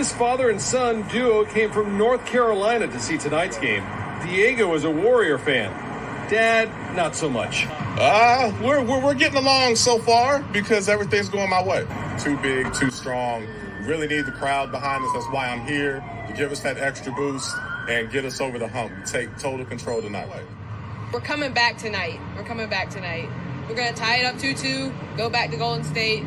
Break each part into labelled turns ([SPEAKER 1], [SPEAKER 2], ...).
[SPEAKER 1] This father and son duo came from North Carolina to see tonight's game. Diego is a Warrior fan. Dad, not so much.
[SPEAKER 2] We're getting along so far because everything's going my way. Too big, too strong. We really need the crowd behind us. That's why I'm here, to give us that extra boost and get us over the hump. Take total control tonight.
[SPEAKER 3] We're coming back tonight. We're going to tie it up 2-2, go back to Golden State,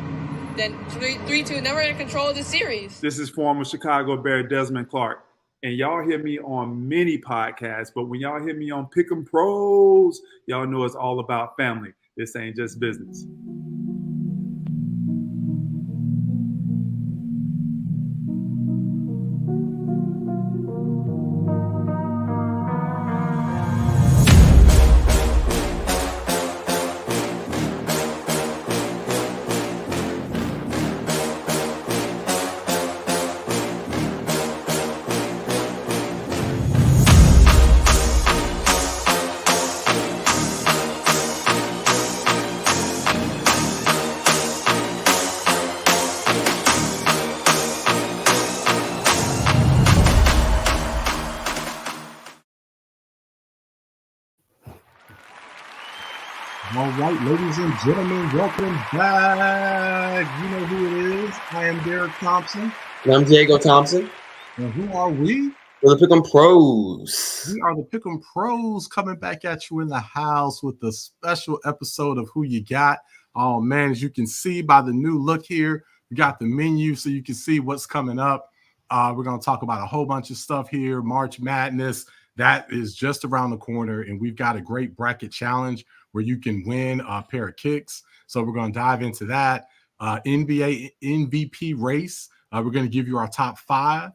[SPEAKER 3] then 3-2, and then we're going to control the series.
[SPEAKER 4] This is former Chicago Bear Desmond Clark. And y'all hear me on many podcasts, but when y'all hear me on Pick'em Pros, y'all know it's all about family. This ain't just business.
[SPEAKER 5] All right, ladies and gentlemen, welcome back. You know who it is. I am Derrick Thompson.
[SPEAKER 6] And I'm Diego Thompson.
[SPEAKER 5] And who are we?
[SPEAKER 6] We're the Pick'em Pros.
[SPEAKER 5] We are the Pick'em Pros coming back at you in the house with a special episode of Who You Got. Oh, man, as you can see by the new look here, we got the menu so you can see what's coming up. We're going to talk about a whole bunch of stuff here. March Madness, that is just around the corner, and we've got a great bracket challenge where you can win a pair of kicks. So we're going to dive into that. NBA MVP race. We're going to give you our top 5.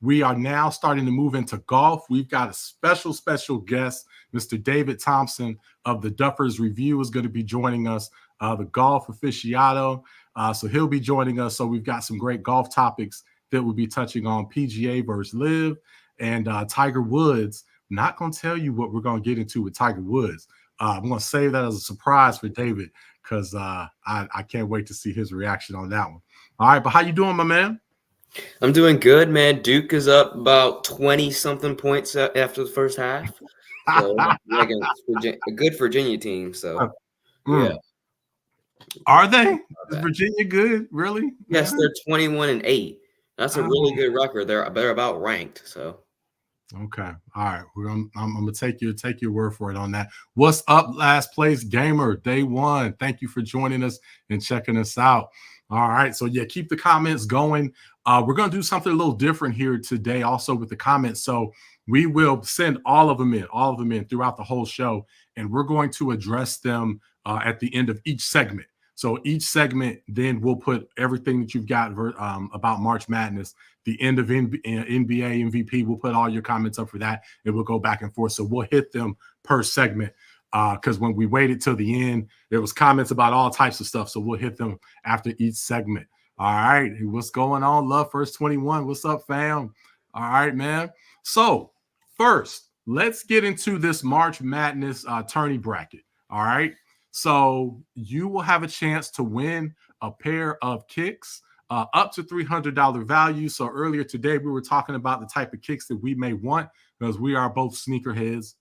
[SPEAKER 5] We are now starting to move into golf. We've got a special guest, Mr. David Thompson of the Duffer's Review is going to be joining us, the golf aficionado. So he'll be joining us. So we've got some great golf topics that we'll be touching on, PGA versus LIV and Tiger Woods. Not going to tell you what we're going to get into with Tiger Woods. I'm going to save that as a surprise for David because I can't wait to see his reaction on that one. All right, but how you doing, my man?
[SPEAKER 6] I'm doing good, man. Duke is up about 20-something points after the first half. So, like a good Virginia team. So, yeah.
[SPEAKER 5] Are they? Is Virginia good? Really?
[SPEAKER 6] Yes, they're 21-8. That's a really good record. They're about ranked. So.
[SPEAKER 5] Okay. All right. I'm gonna take your word for it on that. What's up, last place gamer? Day one. Thank you for joining us and checking us out. All right. So yeah, keep the comments going. We're gonna do something a little different here today, also with the comments. So we will send all of them in throughout the whole show, and we're going to address them at the end of each segment. So each segment, then we'll put everything that you've got about March Madness. The end of NBA MVP, we'll put all your comments up for that, and we'll go back and forth. So we'll hit them per segment because when we waited till the end, there was comments about all types of stuff. So we'll hit them after each segment. All right, what's going on? Love First 21. What's up, fam? All right, man. So first, let's get into this March Madness tourney bracket. All right. So you will have a chance to win a pair of kicks up to $300 value. So earlier today, we were talking about the type of kicks that we may want because we are both sneakerheads.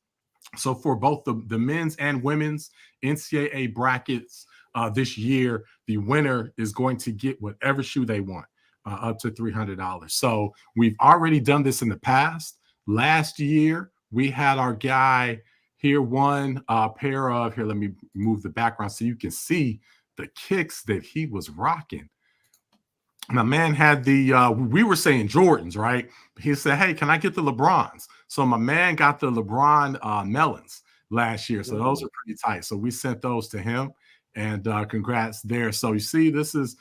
[SPEAKER 5] So for both the men's and women's NCAA brackets this year, the winner is going to get whatever shoe they want up to $300. So we've already done this in the past. Last year, we had our guy here won a pair of, here, let me move the background so you can see the kicks that he was rocking. My man had the, we were saying Jordans, right? He said, hey, can I get the LeBrons? So my man got the LeBron melons last year. So those are pretty tight. So we sent those to him, and congrats there. So you see, this is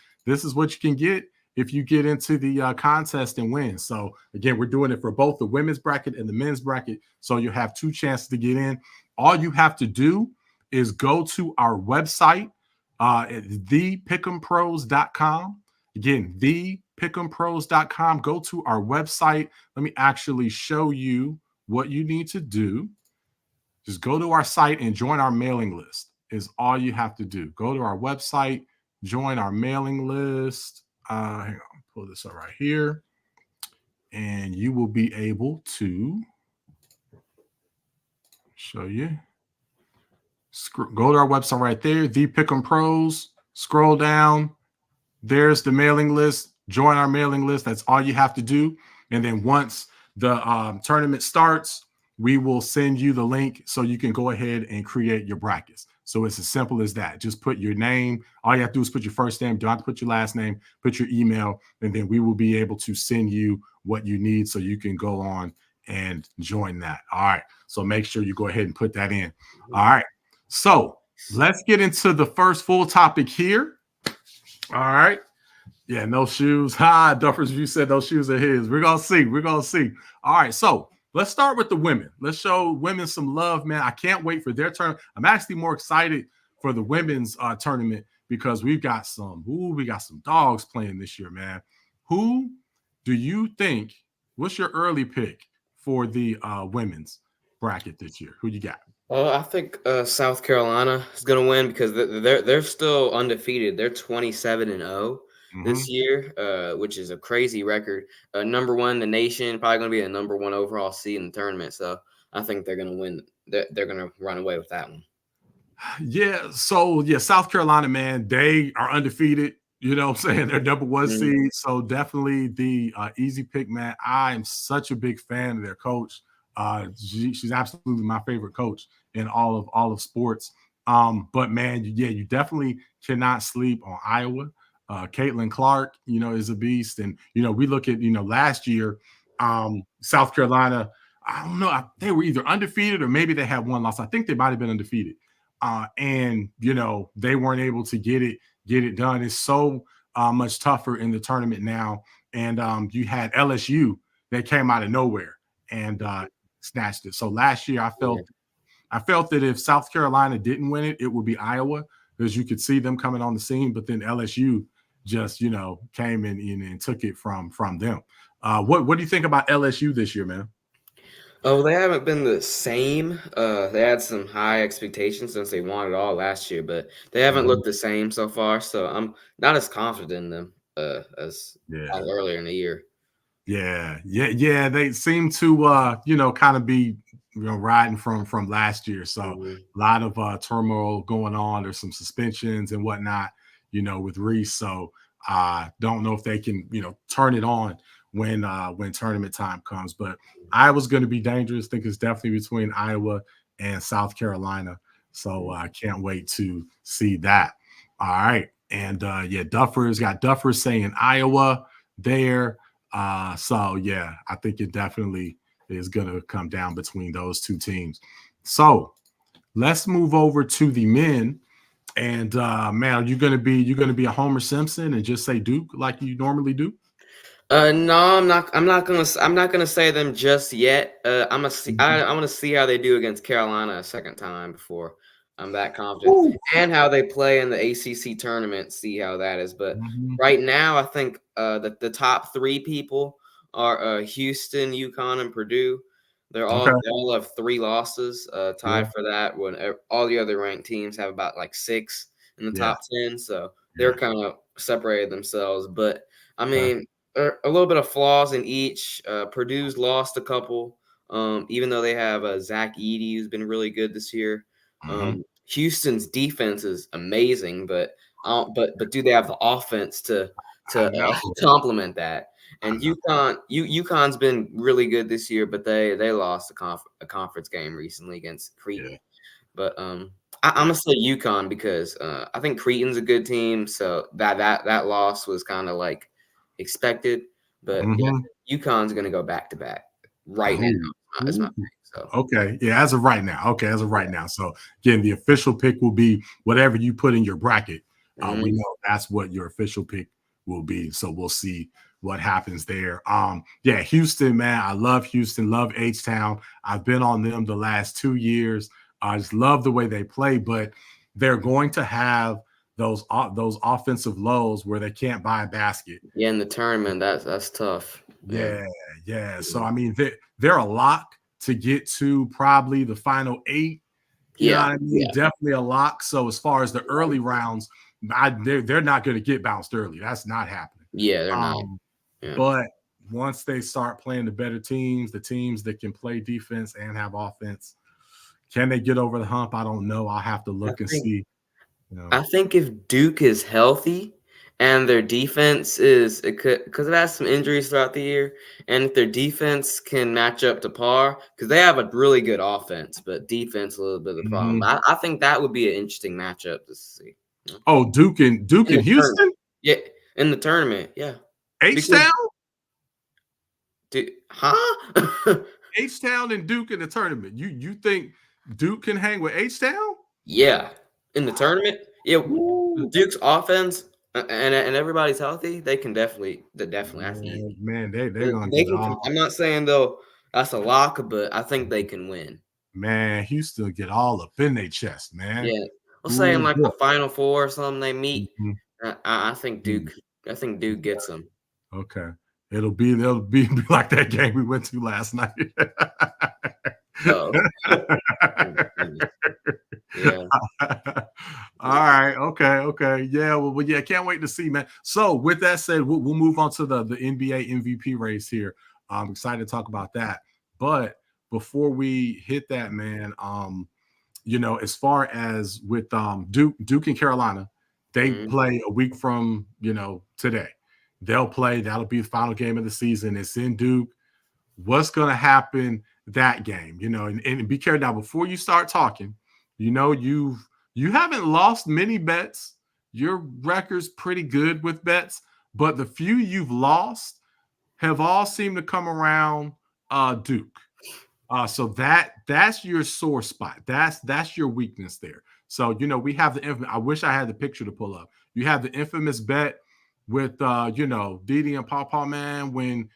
[SPEAKER 5] what you can get if you get into the contest and win. So again, we're doing it for both the women's bracket and the men's bracket. So you have 2 chances to get in. All you have to do is go to our website at thepickempros.com. Again, thepickempros.com. Go to our website. Let me actually show you what you need to do. Just go to our site and join our mailing list is all you have to do. Go to our website, join our mailing list. Hang on, pull this up right here, and you will be able to show you. Go to our website right there, the Pick'em Pros. Scroll down. There's the mailing list. Join our mailing list. That's all you have to do. And then once the tournament starts, we will send you the link so you can go ahead and create your brackets. So it's as simple as that. Just put your name. All you have to do is put your first name. Don't have to put your last name. Put your email, and then we will be able to send you what you need so you can go on and join that. All right. So make sure you go ahead and put that in. All right. So let's get into the first full topic here. All right. Yeah, no shoes. Duffer's View said those shoes are his. We're going to see. We're going to see. All right. So let's start with the women. Let's show women some love, man. I can't wait for their turn. I'm actually more excited for the women's tournament because we got some dogs playing this year, man. Who do you think, what's your early pick for the women's bracket this year? Who you got?
[SPEAKER 6] I think South Carolina is going to win because they're still undefeated. They're 27-0 this year, which is a crazy record. Number one in the nation, probably going to be the number one overall seed in the tournament. So I think they're going to win. They're going to run away with that one.
[SPEAKER 5] Yeah. So yeah, South Carolina, man, they are undefeated. You know what I'm saying? They're number one seed. So definitely the easy pick, man. I am such a big fan of their coach. She's absolutely my favorite coach in all of sports. But man, you definitely cannot sleep on Iowa. Caitlin Clark, is a beast. And, we look at, last year, South Carolina, I don't know, they were either undefeated or maybe they had one loss. I think they might've been undefeated. And, they weren't able to get it done. It's so much tougher in the tournament now. And you had LSU that came out of nowhere and snatched it. So last year I felt that if South Carolina didn't win it, it would be Iowa, because you could see them coming on the scene, but then LSU just, came in and took it from them. What do you think about LSU this year, man?
[SPEAKER 6] Oh, they haven't been the same. They had some high expectations since they won it all last year, but they haven't looked the same so far. So I'm not as confident in them as earlier in the year.
[SPEAKER 5] Yeah. They seem to, kind of be, riding from last year. So a lot of turmoil going on. There's some suspensions and whatnot, with Reese. So don't know if they can, turn it on when tournament time comes. But Iowa's going to be dangerous. I think it's definitely between Iowa and South Carolina. So I can't wait to see that. All right. And Duffer's got Duffer saying Iowa there. So yeah, I think it definitely is going to come down between those two teams. So let's move over to the men. And man, are you going to be a Homer Simpson and just say Duke like you normally do?
[SPEAKER 6] No, I'm not gonna say them just yet. I want to see how they do against Carolina a second time before I'm that confident, and how they play in the ACC tournament. See how that is. But right now, I think that the top three people are Houston, UConn, and Purdue. They all have 3 losses, tied for that. When all the other ranked teams have about like 6 in the top 10, so they're kind of separated themselves. But I mean, a little bit of flaws in each. Purdue's lost a couple, even though they have Zach Edey, who's been really good this year. Houston's defense is amazing, but do they have the offense to complement that? And UConn's been really good this year, but they lost a conference game recently against Creighton. But I'm gonna say UConn because I think Creighton's a good team, so that loss was kind of like expected. But UConn's gonna go back to back right now. That's my pick. So.
[SPEAKER 5] Okay, yeah, as of right now. So again, the official pick will be whatever you put in your bracket. We know that's what your official pick will be. So we'll see what happens there. Houston, man, I love Houston, love H-Town. I've been on them the last 2 years. I just love the way they play, but they're going to have those offensive lows where they can't buy a basket.
[SPEAKER 6] Yeah, in the tournament, that's tough.
[SPEAKER 5] Yeah. So I mean, they're a lock to get to probably the final 8. You know what I mean? Definitely a lock. So as far as the early rounds, they're not going to get bounced early. That's not happening.
[SPEAKER 6] Yeah, they're not. Yeah.
[SPEAKER 5] But once they start playing the better teams, the teams that can play defense and have offense, can they get over the hump? I don't know. I'll have to look and see.
[SPEAKER 6] I think if Duke is healthy and their defense is, because it has some injuries throughout the year, and if their defense can match up to par, because they have a really good offense, but defense a little bit of the problem. I think that would be an interesting matchup to see.
[SPEAKER 5] Oh, Duke and Houston?
[SPEAKER 6] Yeah, in the tournament, yeah.
[SPEAKER 5] H-Town?
[SPEAKER 6] Huh?
[SPEAKER 5] H-Town and Duke in the tournament. You think Duke can hang with H-Town?
[SPEAKER 6] Yeah, in the tournament. Yeah, Duke's offense and everybody's healthy. They can definitely. That's easy.
[SPEAKER 5] Man, they're gonna get all.
[SPEAKER 6] I'm not saying though that's a lock, but I think they can win.
[SPEAKER 5] Man, Houston get all up in their chest, man.
[SPEAKER 6] Yeah, I'm saying like the Final Four or something they meet. I think Duke. I think Duke gets them.
[SPEAKER 5] Okay, they'll be like that game we went to last night.
[SPEAKER 6] Yeah.
[SPEAKER 5] All right. Okay. Yeah. Well, yeah. Can't wait to see, man. So, with that said, we'll move on to the NBA MVP race here. I'm excited to talk about that. But before we hit that, man, as far as with Duke and Carolina, they play a week from today. They'll play. That'll be the final game of the season. It's in Duke. What's going to happen that game? And be careful now before you start talking. You haven't lost many bets. Your record's pretty good with bets, but the few you've lost have all seemed to come around Duke. So that's your sore spot. That's your weakness there. So we have the infamous. I wish I had the picture to pull up. You have the infamous bet with Didi and Pawpaw, man, when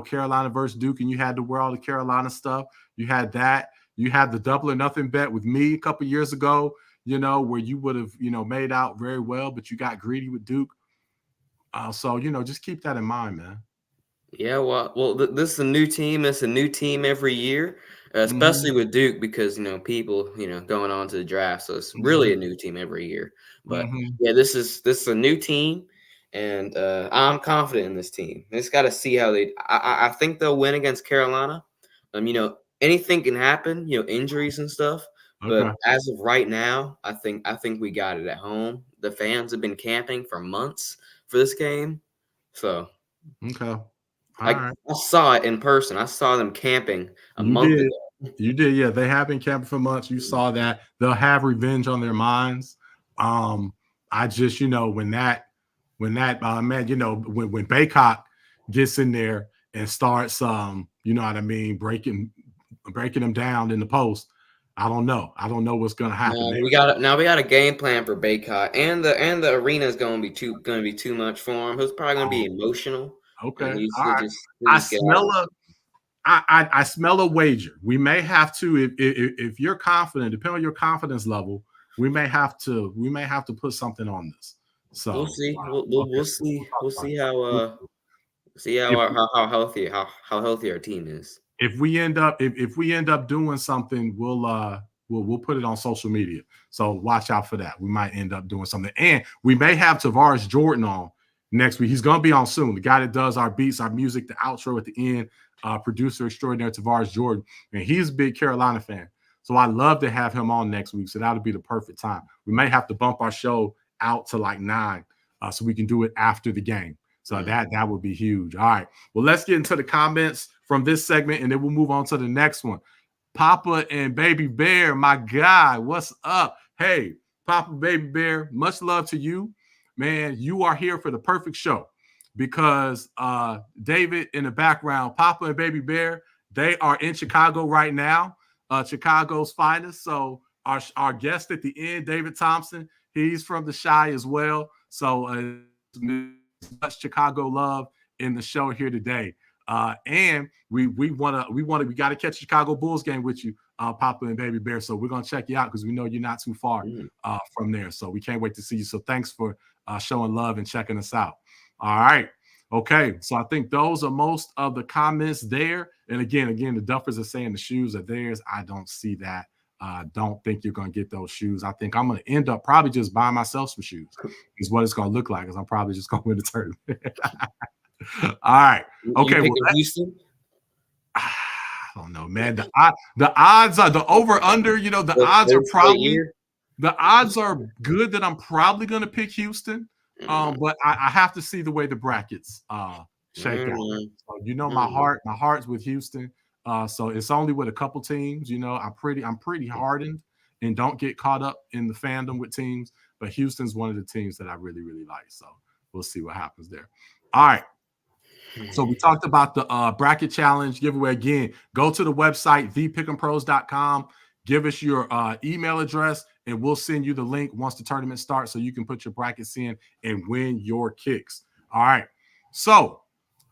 [SPEAKER 5] Carolina versus Duke, and you had to wear all the Carolina stuff. You had that. You had the double or nothing bet with me a couple years ago, where you would have, made out very well, but you got greedy with Duke. So, just keep that in mind, man.
[SPEAKER 6] Yeah, well, this is a new team. It's a new team every year, especially with Duke because, people, going on to the draft. So it's really a new team every year. But, yeah, this is a new team, and I'm confident in this team. Just got to see how I think they'll win against Carolina. Anything can happen, injuries and stuff. But as of right now, I think we got it at home. The fans have been camping for months for this game. So I saw it in person. I saw them camping a month ago.
[SPEAKER 5] You did, yeah. They have been camping for months. You saw that. They'll have revenge on their minds. I just, when Baycock gets in there and starts breaking them down in the post. I don't know what's gonna happen.
[SPEAKER 6] We got a game plan for Baycott, and the arena is gonna be too much for him. It's probably gonna be emotional.
[SPEAKER 5] Okay, all right. I smell a wager. We may have to, if you're confident, depending on your confidence level, we may have to put something on this. So
[SPEAKER 6] we'll see. We'll see how healthy our team is.
[SPEAKER 5] If we end up doing something, we'll put it on social media. So watch out for that. We might end up doing something, and we may have Tavares Jordan on next week. He's going to be on soon. The guy that does our beats, our music, the outro at the end, producer extraordinaire Tavares Jordan, and he's a big Carolina fan. So I'd love to have him on next week. So that'll be the perfect time. We may have to bump our show out to like 9, so we can do it after the game. So that would be huge. All right. Well, let's get into the comments from this segment, and then we'll move on to the next one. Papa and Baby Bear, my guy, what's up? Hey, Papa, Baby Bear, much love to you. Man, you are here for the perfect show because David in the background, Papa and Baby Bear, they are in Chicago right now, Chicago's finest. So our guest at the end, David Thompson, he's from the Chi as well. So much Chicago love in the show here today. And we got to catch a Chicago Bulls game with you, Papa and Baby Bear. So we're going to check you out because we know you're not too far from there. So we can't wait to see you. So thanks for showing love and checking us out. All right. Okay. So I think those are most of the comments there. And again, the Duffers are saying the shoes are theirs. I don't see that. Don't think you're going to get those shoes. I think I'm going to end up probably just buying myself some shoes is what it's going to look like because I'm probably just going to win the tournament. All right. Okay.
[SPEAKER 6] You picking Houston?
[SPEAKER 5] I don't know, man. The odds are the over under. You know, the odds are probably the odds are good that I'm probably going to pick Houston. But I have to see the way the brackets shake out. So, you know, my heart's with Houston. So it's only with a couple teams. You know, I'm pretty hardened and don't get caught up in the fandom with teams. But Houston's one of the teams that I really, really like. So we'll see what happens there. All right. So we talked about the bracket challenge giveaway again. Go to the website, thepickempros.com. Give us your email address, and we'll send you the link once the tournament starts so you can put your brackets in and win your kicks. All right. So,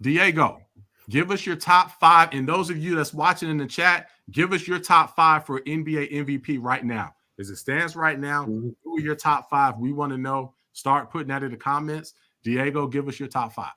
[SPEAKER 5] Diego, give us your top 5. And those of you that's watching in the chat, give us your top 5 for NBA MVP right now. As it stands right now, who are your top 5? We want to know. Start putting that in the comments. Diego, give us your top 5.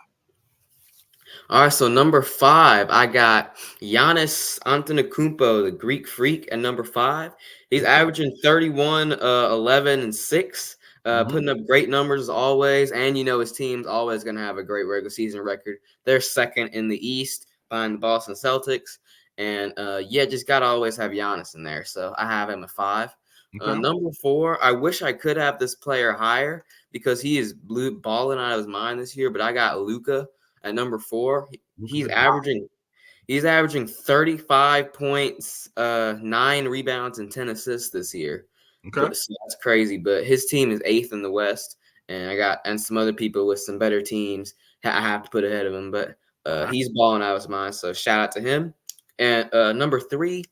[SPEAKER 6] All right, so number 5, I got Giannis Antetokounmpo, the Greek Freak, at number 5. He's averaging 31, 11, and 6, putting up great numbers as always. And, you know, his team's always going to have a great regular season record. They're second in the East behind the Boston Celtics. And, just got to always have Giannis in there. So I have him at 5. Okay. Number 4, I wish I could have this player higher because he is balling out of his mind this year, but I got Luka at number 4. He's averaging 35 points, 9 rebounds, and 10 assists this year. Okay, so that's crazy. But his team is 8th in the West, and some other people with some better teams I have to put ahead of him. But he's balling out of his mind, so shout out to him. And number 3,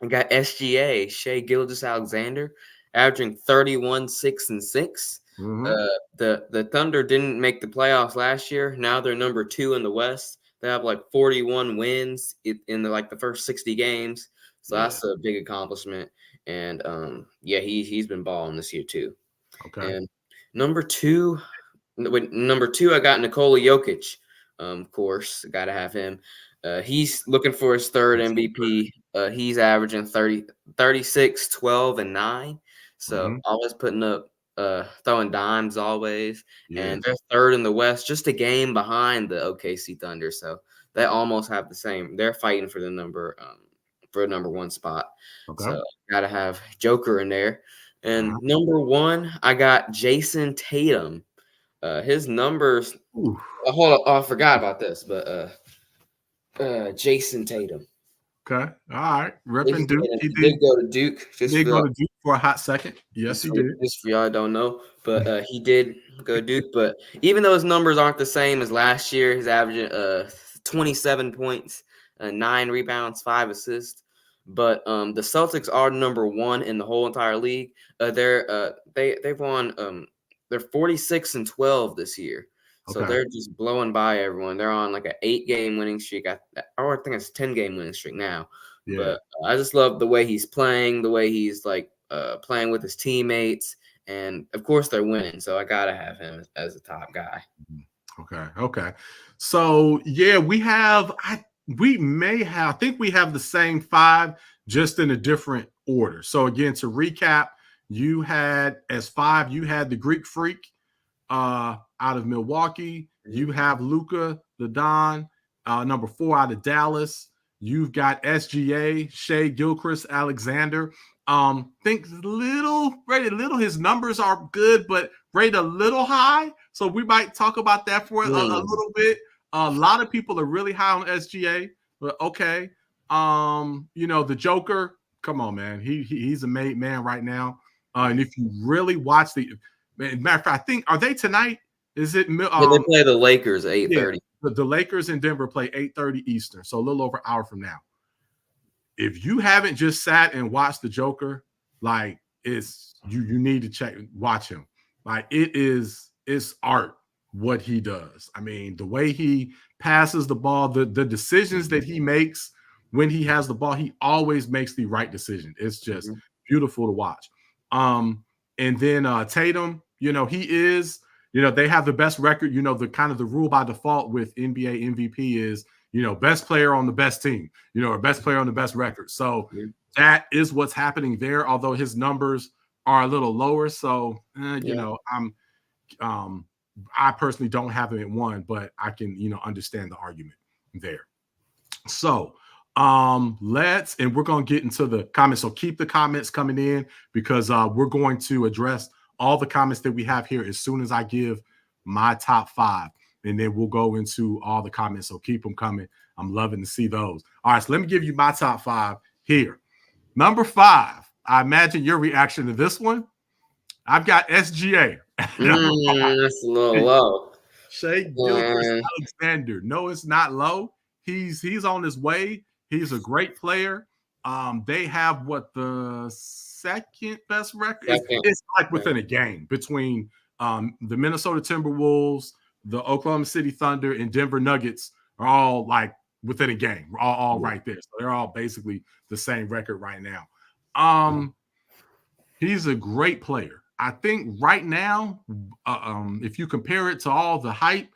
[SPEAKER 6] I got SGA, Shai Gilgeous-Alexander, averaging 31, 6, and 6. The Thunder didn't make the playoffs last year. Now they're number 2 in the West. They have like 41 wins in the first 60 games. So that's a big accomplishment. And he's been balling this year too. Okay. And number 2, I got Nikola Jokic. Of course, got to have him. He's looking for his 3rd MVP. He's averaging 36, 12, and 9. So always putting up, throwing dimes always. And they're 3rd in the West, just a game behind the OKC Thunder. So they almost have the same. They're fighting for the number 1 spot. Okay. So gotta have Joker in there. And number 1, I got Jason Tatum. His numbers. Hold on, I forgot about this, but Jason Tatum.
[SPEAKER 5] Okay. All right. Repping Duke.
[SPEAKER 6] He did go to Duke.
[SPEAKER 5] He did go to Duke for a hot second. Yes, he did.
[SPEAKER 6] Just for y'all don't know, but he did go to Duke. But even though his numbers aren't the same as last year, he's averaging 27 points, 9 rebounds, 5 assists. But the Celtics are number 1 in the whole entire league. They've won. They're 46 and 12 this year. So they're just blowing by everyone. They're on like an 8-game winning streak. I think it's a 10-game winning streak now. Yeah. But I just love the way he's playing, the way he's like playing with his teammates. And, of course, they're winning. So I got to have him as a top guy.
[SPEAKER 5] Okay. So, yeah, I think we have the same 5, just in a different order. So, again, to recap, you had as 5, you had the Greek Freak out of Milwaukee. You have Luka, the Don, number 4 out of Dallas. You've got SGA, Shai Gilgeous-Alexander. Think rated little. His numbers are good, but rated a little high. So we might talk about that for a little bit. A lot of people are really high on SGA, but okay. The Joker, come on, man. He's a made man right now. And if you really watch matter of fact, I think, are they tonight? Is it?
[SPEAKER 6] They play the Lakers at 8:30.
[SPEAKER 5] Yeah, the Lakers in Denver play 8:30 Eastern, so a little over an hour from now. If you haven't just sat and watched the Joker, like you need to watch him. Like it's art what he does. I mean, the way he passes the ball, the decisions that he makes when he has the ball, he always makes the right decision. It's just beautiful to watch. And then Tatum, he is. They have the best record. The kind of the rule by default with NBA MVP is, best player on the best team, or best player on the best record. So that is what's happening there, although his numbers are a little lower. So, I'm I personally don't have him at 1, but I can, understand the argument there. So we're going to get into the comments. So keep the comments coming in because we're going to address all the comments that we have here as soon as I give my top 5, and then we'll go into all the comments. So keep them coming. I'm loving to see those. All right, so let me give you my top 5 here. Number 5, I imagine your reaction to this one. I've got SGA.
[SPEAKER 6] That's a little low.
[SPEAKER 5] Shea Gilgeous-Alexander. No, it's not low. He's on his way. He's a great player. They have the second best record. It's like within a game between the Minnesota Timberwolves, the Oklahoma City Thunder, and Denver Nuggets are all like within a game. We're all right there. So they're all basically the same record right now. He's a great player. I think right now, if you compare it to all the hype,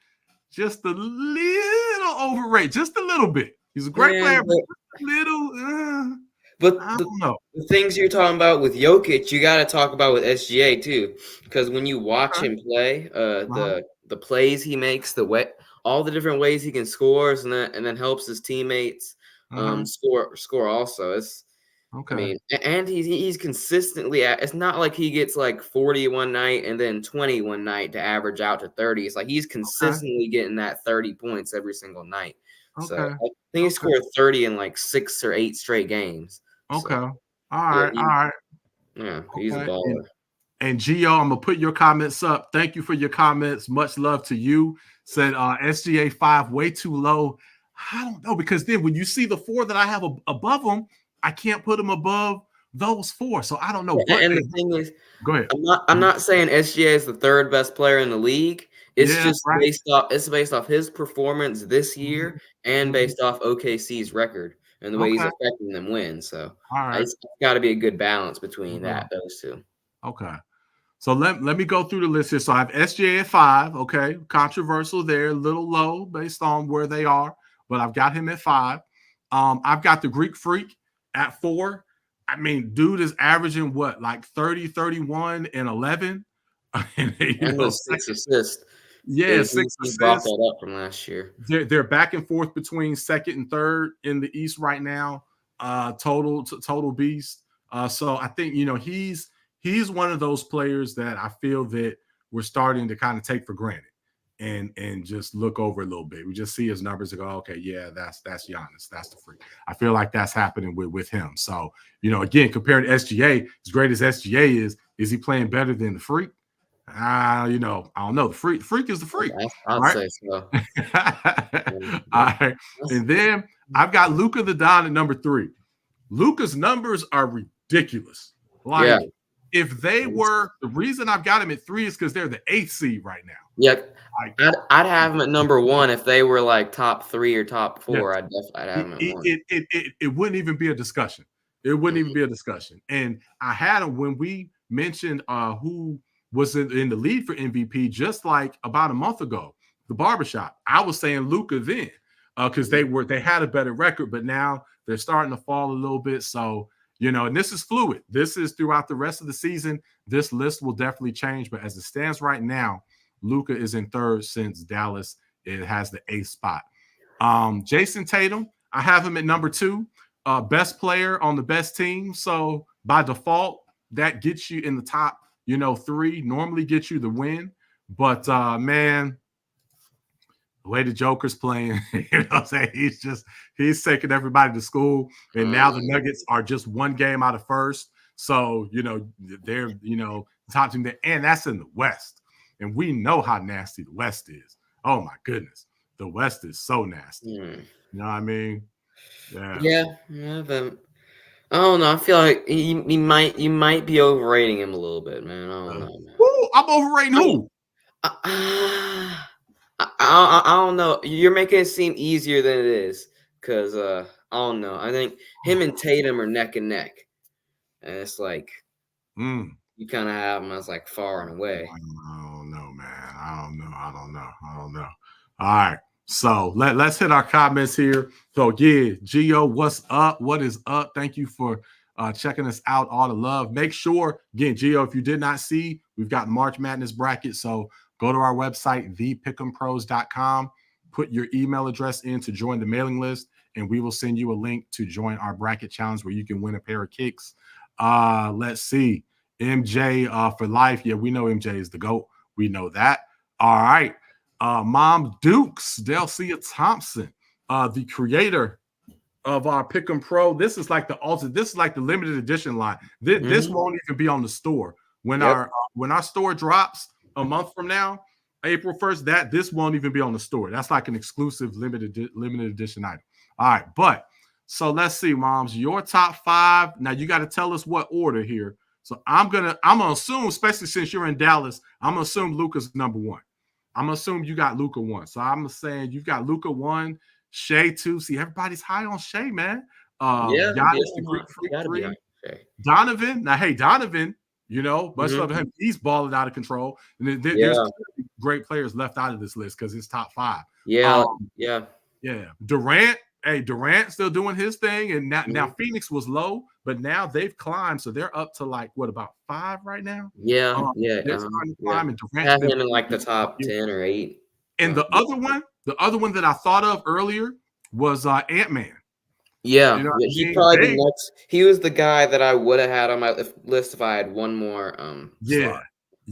[SPEAKER 5] just a little overrated, just a little bit. He's a great player, but a little.
[SPEAKER 6] But
[SPEAKER 5] I don't know.
[SPEAKER 6] The things you're talking about with Jokic, you got to talk about with SGA too, because when you watch him play, the plays he makes, all the different ways he can score, and then helps his teammates score also. It's
[SPEAKER 5] okay.
[SPEAKER 6] I mean, and he's consistently it's not like he gets like 40 one night and then 20 one night to average out to 30. It's like he's consistently getting that 30 points every single night.
[SPEAKER 5] Okay.
[SPEAKER 6] So I think he scored 30 in like 6 or 8 straight games.
[SPEAKER 5] Okay.
[SPEAKER 6] So,
[SPEAKER 5] all right.
[SPEAKER 6] Yeah, he's a baller.
[SPEAKER 5] And Gio, I'm gonna put your comments up. Thank you for your comments. Much love to you. Said SGA 5 way too low. I don't know, because then when you see the 4 that I have above him, I can't put him above those 4. So I don't know.
[SPEAKER 6] And the thing is,
[SPEAKER 5] go ahead.
[SPEAKER 6] I'm not saying SGA is the 3rd best player in the league. It's based off his performance this year and based off OKC's record and the way he's affecting them win. So it's got to be a good balance between those two.
[SPEAKER 5] Okay. So let me go through the list here. So I have SGA at 5. Okay. Controversial there, a little low based on where they are, but I've got him at 5. I've got the Greek Freak at 4. I mean, dude is averaging like 30, 31, and 11.
[SPEAKER 6] And 6 assists.
[SPEAKER 5] Yeah, 6 assists.
[SPEAKER 6] Brought that up from last year.
[SPEAKER 5] They're back and forth between 2nd and 3rd in the East right now. Total beast. So I think he's one of those players that I feel that we're starting to kind of take for granted and just look over a little bit. We just see his numbers and go, okay, yeah, that's Giannis. That's the freak. I feel like that's happening with him. So, again, compared to SGA, as great as SGA is he playing better than the freak? I don't know. The freak is the freak.
[SPEAKER 6] I'd say so.
[SPEAKER 5] All right. And then I've got Luka the Don at number 3. Luka's numbers are ridiculous. If they were, the reason I've got him at 3 is because they're the 8th seed right now.
[SPEAKER 6] Yep. I'd have him at number 1 if they were like top 3 or top 4. I'd have him at 1.
[SPEAKER 5] It wouldn't even be a discussion. It wouldn't even be a discussion. And I had him when we mentioned who was in the lead for MVP just like about a month ago, the barbershop. I was saying Luka then because they had a better record, but now they're starting to fall a little bit. So, and this is fluid. This is throughout the rest of the season. This list will definitely change, but as it stands right now, Luka is in 3rd since Dallas. It has the 8th spot. Jason Tatum, I have him at number 2, best player on the best team. So by default, that gets you in the top, 3, normally gets you the win. But man, the way the Joker's playing, I'm saying, he's taking everybody to school. And now the Nuggets are just 1 game out of 1st. So, they're, top team there, and that's in the West. And we know how nasty the West is. Oh my goodness. The West is so nasty. You know what I mean?
[SPEAKER 6] Yeah, but I don't know. I feel like you might be overrating him a little bit, man. I don't know. Man.
[SPEAKER 5] Who? I'm overrating who?
[SPEAKER 6] I don't know. You're making it seem easier than it is because I don't know. I think him and Tatum are neck and neck, and it's like you kind of have them as like far and away.
[SPEAKER 5] I don't know, man. I don't know. All right. So let's hit our comments here. So yeah, Gio, what's up? What is up? Thank you for checking us out. All the love. Make sure, again, Gio, if you did not see, we've got March Madness bracket. So Go to our website, thepickempros.com. Put your email address in to join the mailing list, and we will send you a link to join our bracket challenge where you can win a pair of kicks. Let's see. MJ for life. Yeah, we know MJ is the GOAT. We know that. All right. Mom Dukes, Diego Thompson, the creator of our Pick'em Pro. This is like the ultimate. This is like the limited edition line. This won't even be on the store when our store drops a month from now, April 1st. This won't even be on the store. That's like an exclusive limited edition item. All right, but so let's see, moms, your top 5. Now you got to tell us what order here. So I'm gonna assume, especially since you're in Dallas, I'm gonna assume Luka's number 1. I'm gonna assume you got Luka 1. So I'm saying you've got Luka 1. Shea 2. See, everybody's high on Shea, man. Giannis, the Greek Freak 3. Donovan. Now, hey, Donovan, much love to him. He's balling out of control. And there's great players left out of this list because it's top 5.
[SPEAKER 6] Yeah.
[SPEAKER 5] Durant. Hey, Durant still doing his thing. And now Phoenix was low, but now they've climbed. So they're up to like, what, about 5 right now?
[SPEAKER 6] Yeah.
[SPEAKER 5] They're starting to climb, and Durant's
[SPEAKER 6] have him in like the top 10 or 8.
[SPEAKER 5] And the other one that I thought of earlier was Ant-Man.
[SPEAKER 6] Yeah, he probably the next. He was the guy that I would have had on my list if I had one more. Slot.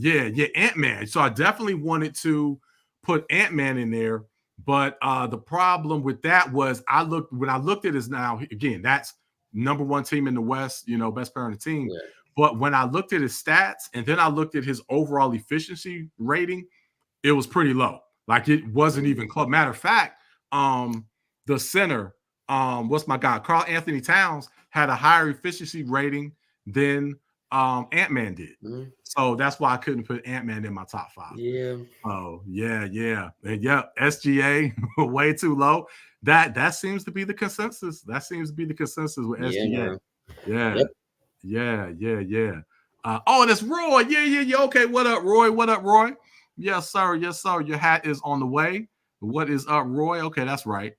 [SPEAKER 5] Ant-Man. So I definitely wanted to put Ant-Man in there, but the problem with that was when I looked at his now again, that's number 1 team in the West, best player on the team. Yeah. But when I looked at his stats and then I looked at his overall efficiency rating, it was pretty low. Like it wasn't even close. Matter of fact, the center, what's my guy? Karl Anthony Towns had a higher efficiency rating than Ant-Man did. So that's why I couldn't put Ant-Man in my top 5.
[SPEAKER 6] Yeah.
[SPEAKER 5] Oh, yeah. And SGA way too low. That seems to be the consensus. That seems to be the consensus with SGA. Yeah. Oh, that's Roy. Yeah. Okay, what up, Roy? Yes, sir. Your hat is on the way. What is up, Roy? Okay, that's right.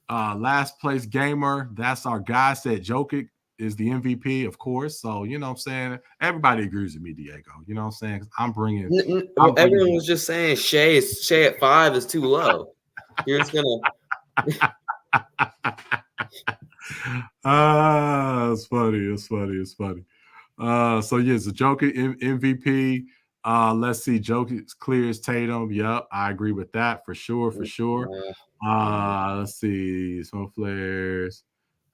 [SPEAKER 5] Last place gamer. That's our guy. Said Jokic is the MVP, of course. So, you know what I'm saying? Everybody agrees with me, Diego. You know what I'm saying? I'm bringing.
[SPEAKER 6] Everyone was just saying Shea at 5 is too low. You're just going to.
[SPEAKER 5] It's funny. So, yes, the Jokic MVP. Let's see. Jokic clears Tatum. Yep, I agree with that for sure. Let's see. Some flares.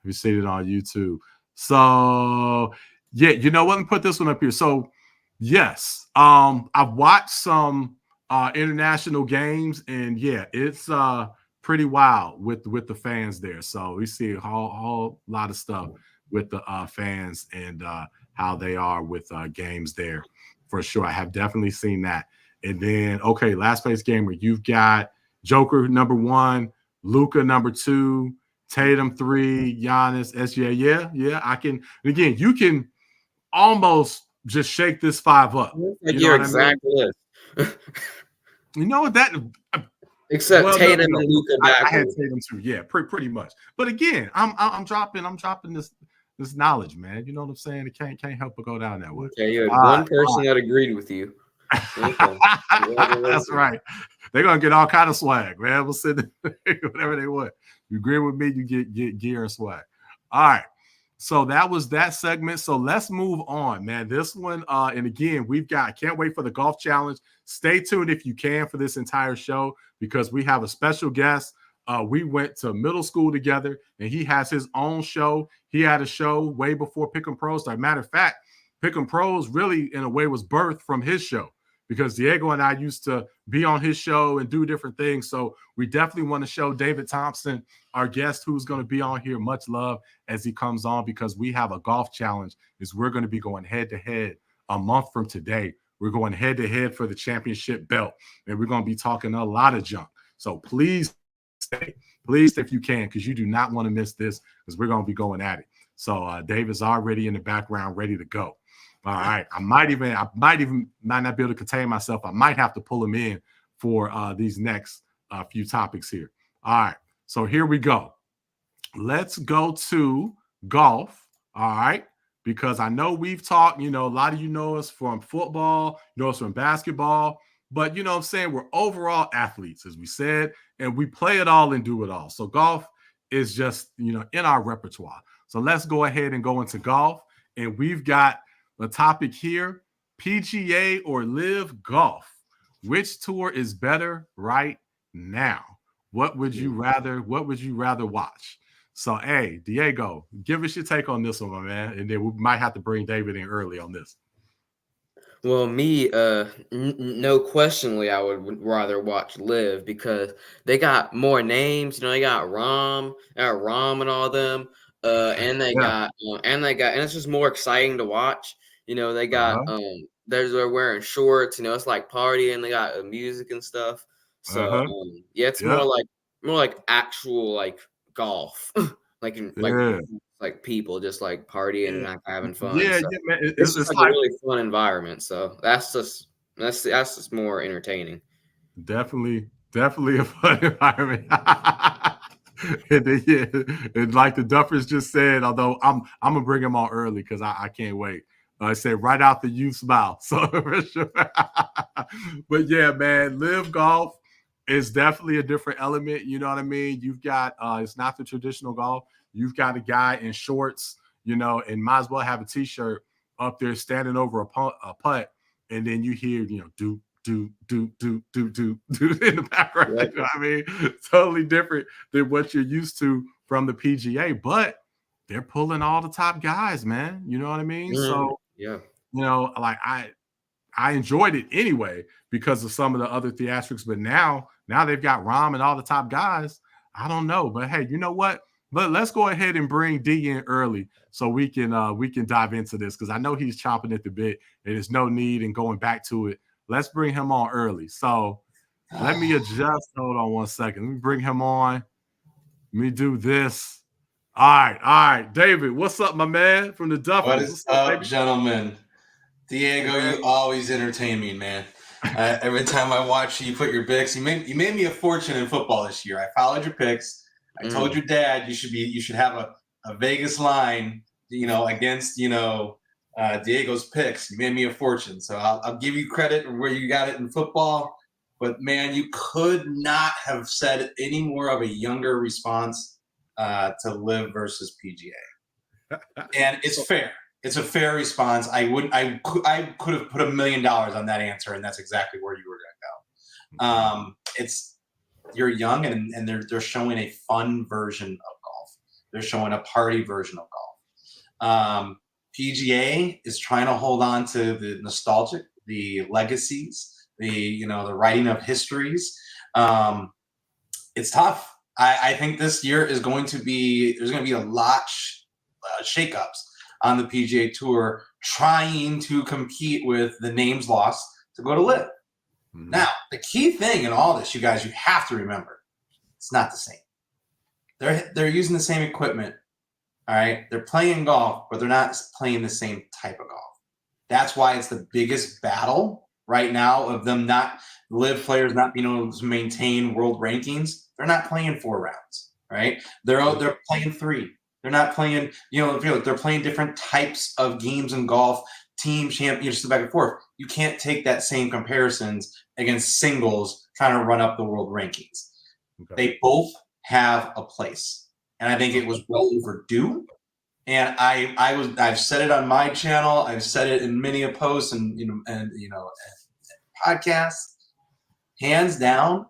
[SPEAKER 5] Have you seen it on YouTube? So, yeah, you know what? Let me put this one up here. So, yes, I've watched some international games, and yeah, it's pretty wild with the fans there. So we see a whole lot of stuff with the fans and how they are with games there. For sure. I have definitely seen that. And then, okay, last place gamer, you've got Joker number 1, Luka number 2, Tatum 3, Giannis, SGA. Yeah, I can. Again, you can almost just shake this 5 up.
[SPEAKER 6] Your exact list.
[SPEAKER 5] You know what that?
[SPEAKER 6] Except Tatum and Luka.
[SPEAKER 5] I had Tatum too. Yeah, pretty much. But again, I'm dropping this knowledge, man. You know what I'm saying? It can't help but go down that way.
[SPEAKER 6] Okay, you had one person that agreed with you.
[SPEAKER 5] That's right. They're gonna get all kind of swag, man. We'll send whatever they want. You agree with me, you get gear and swag. All right. So that was that segment. So let's move on, man. This one, and again, I can't wait for the golf challenge. Stay tuned if you can for this entire show because we have a special guest. We went to middle school together, and he has his own show. He had a show way before Pick'em Pros started. Matter of fact, Pick'em Pros really, in a way, was birthed from his show because Diego and I used to be on his show and do different things. So we definitely want to show David Thompson, our guest, who's going to be on here, much love as he comes on because we have a golf challenge. We're going to be going head-to-head a month from today. We're going head-to-head for the championship belt, and we're going to be talking a lot of junk. So please stay if you can, because you do not want to miss this because we're going to be going at it. So David's already in the background, ready to go. All right. I might not be able to contain myself. I might have to pull him in for these next few topics here. All right. So here we go. Let's go to golf. All right. Because I know we've talked, a lot of you know us from football, you know us from basketball, But you know what I'm saying? We're overall athletes, as we said, and we play it all and do it all. So golf is just, in our repertoire. So let's go ahead and go into golf. And we've got a topic here, PGA or LIV Golf. Which tour is better right now? What would you rather watch? So, hey, Diego, give us your take on this one, my man. And then we might have to bring David in early on this.
[SPEAKER 6] Well, me, no questionably, I would rather watch LIV because they got more names. They got Rom and all them, and it's just more exciting to watch. They got they're wearing shorts. It's like partying. They got music and stuff. So it's more like actual like golf, like people just like partying and like having fun.
[SPEAKER 5] Yeah,
[SPEAKER 6] so
[SPEAKER 5] man.
[SPEAKER 6] It's just like a really fun environment. So that's just more entertaining.
[SPEAKER 5] Definitely a fun environment. And like the Duffers just said, although I'm gonna bring him on early because I can't wait. I said right out the youth's mouth. So for sure. But yeah, man, LIV Golf is definitely a different element. You know what I mean? You've got it's not the traditional golf. You've got a guy in shorts, and might as well have a t-shirt up there standing over a putt, and then you hear, do in the background.
[SPEAKER 6] Yep.
[SPEAKER 5] You know what I mean? Totally different than what you're used to from the PGA, but they're pulling all the top guys, man. You know what I mean?
[SPEAKER 6] Mm-hmm.
[SPEAKER 5] So,
[SPEAKER 6] yeah,
[SPEAKER 5] like I enjoyed it anyway because of some of the other theatrics, but now they've got Rom and all the top guys. I don't know, but hey, you know what? But let's go ahead and bring D in early so we can dive into this because I know he's chomping at the bit and there's no need in going back to it. Let's bring him on early. So let me adjust. Hold on one second. Let me bring him on. Let me do this. All right. David, what's up, my man? From the Duffer.
[SPEAKER 7] What is up, gentlemen? Diego, you always entertain me, man. Every time I watch you put your picks, you made me a fortune in football this year. I followed your picks. I told your dad you should have a Vegas line, against Diego's picks. You made me a fortune, so I'll give you credit where you got it in football. But man, you could not have said any more of a younger response to LIV versus PGA, and it's fair. It's a fair response. I could have put $1 million on that answer, and that's exactly where you were going to go. You're young, and they're showing a fun version of golf. They're showing a party version of golf. PGA is trying to hold on to the nostalgic, the legacies, the writing of histories. It's tough. I think this year is there's going to be a lot shakeups on the PGA Tour trying to compete with the names lost to go to LIV. Mm-hmm. Now, the key thing in all this, you guys, you have to remember, it's not the same. They're using the same equipment, all right? They're playing golf, but they're not playing the same type of golf. That's why it's the biggest battle right now of them LIV players not being able to maintain world rankings. They're not playing 4 rounds, right? They're playing 3. They're not playing, they're playing different types of games in golf, team championships, back and forth. You can't take that same comparisons against singles trying to run up the world rankings. Okay. They both have a place, and I think it was well overdue. And I've said it on my channel. I've said it in many a posts and podcasts. Hands down,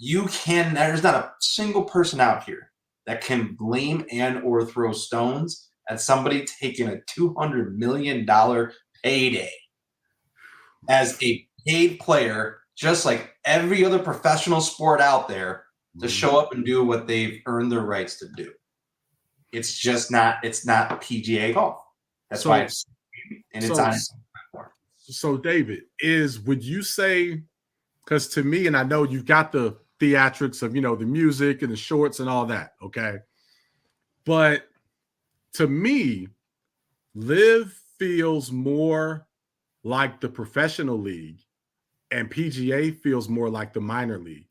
[SPEAKER 7] there's not a single person out here that can blame and or throw stones at somebody taking a $200 million payday as a paid player, just like every other professional sport out there, to show up and do what they've earned their rights to do. It's not PGA golf. That's why it's on its own platform.
[SPEAKER 5] So David, would you say, because to me, and I know you've got the theatrics of, the music and the shorts and all that. Okay. But to me, LIV feels more like the professional league and PGA feels more like the minor league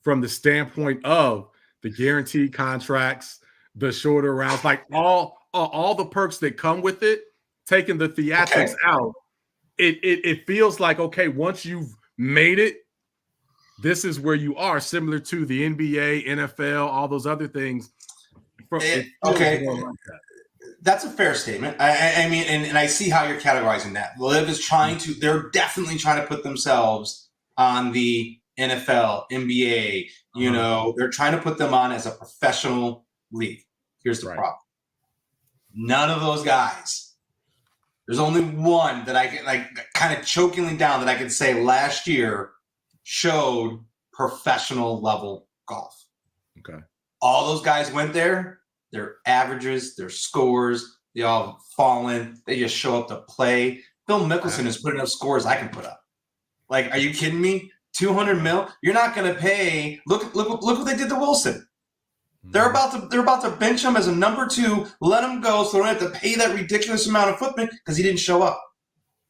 [SPEAKER 5] from the standpoint of the guaranteed contracts, the shorter rounds, like all the perks that come with it, taking the theatrics out. It feels like, okay, once you've made it, this is where you are, similar to the NBA, NFL, all those other things.
[SPEAKER 7] Okay. That's a fair statement. I mean, and I see how you're categorizing that. LIV is they're definitely trying to put themselves on the NFL, NBA, they're trying to put them on as a professional league. Here's the problem. None of those guys, there's only one that I can kind of chokingly down that I could say last year showed professional level golf.
[SPEAKER 5] Okay.
[SPEAKER 7] All those guys went there. Their averages, their scores, they all have fallen. They just show up to play. Phil Mickelson is putting up scores I can put up. Are you kidding me? $200 million? You're not going to pay. Look what they did to Wilson. They're about to bench him as a number 2, let him go, so they don't have to pay that ridiculous amount of footprint because he didn't show up.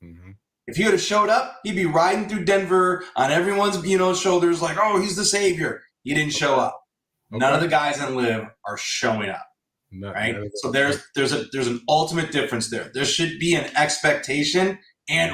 [SPEAKER 5] Mm-hmm.
[SPEAKER 7] If he would have showed up, he'd be riding through Denver on everyone's shoulders like, oh, he's the savior. He didn't show up. Okay. None of the guys in LIV are showing up. Right. So there's an ultimate difference there. There should be an expectation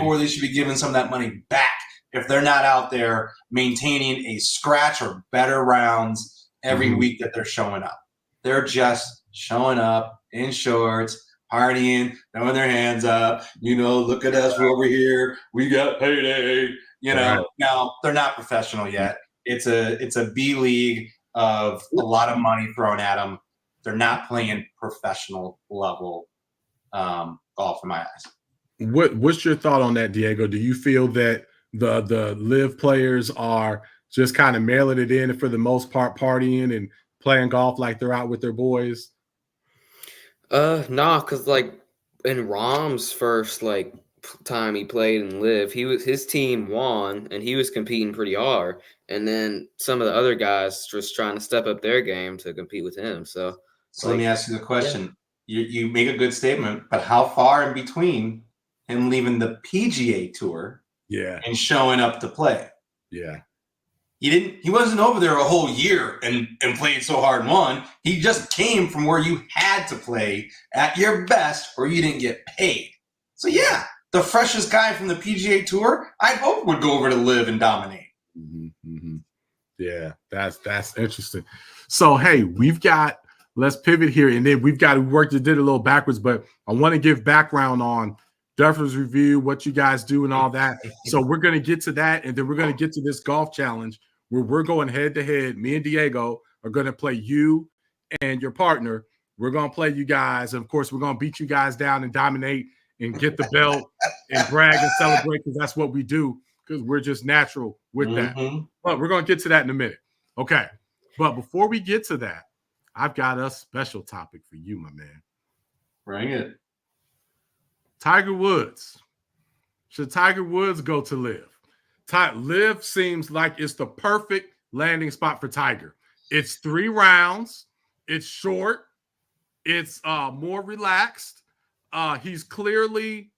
[SPEAKER 7] or they should be giving some of that money back if they're not out there maintaining a scratch or better rounds every week that they're showing up. They're just showing up in shorts, partying, throwing their hands up, look at us, we're over here, we got payday. Now they're not professional yet. It's a B league of a lot of money thrown at them. They're not playing professional level golf in my eyes.
[SPEAKER 5] What's your thought on that, Diego? Do you feel that the LIV players are just kind of mailing it in and for the most part partying and playing golf like they're out with their boys?
[SPEAKER 6] Nah, because in Rahm's first time he played in LIV, his team won and he was competing pretty hard. And then some of the other guys just trying to step up their game to compete with him. So
[SPEAKER 7] let me ask you the question. Yeah. You make a good statement, but how far in between him leaving the PGA Tour and showing up to play?
[SPEAKER 5] Yeah.
[SPEAKER 7] He wasn't over there a whole year and played so hard and won. He just came from where you had to play at your best or you didn't get paid. So yeah, the freshest guy from the PGA Tour, I hope would go over to LIV and dominate.
[SPEAKER 5] Yeah, that's interesting. So hey, let's pivot here, and then we've got to work to did a little backwards, but I want to give background on Duffer's review, what you guys do and all that. So we're going to get to that, and then we're going to get to this golf challenge where we're going head to head. Me and Diego are going to play you and your partner. We're going to play you guys, and of course, we're going to beat you guys down and dominate and get the belt and brag and celebrate because that's what we do because we're just natural with that. But we're going to get to that in a minute. Okay. But before we get to that, I've got a special topic for you, my man.
[SPEAKER 7] Bring it.
[SPEAKER 5] Tiger Woods. Should Tiger Woods go to LIV? LIV seems like it's the perfect landing spot for Tiger. It's 3 rounds. It's short. It's more relaxed. He's clearly,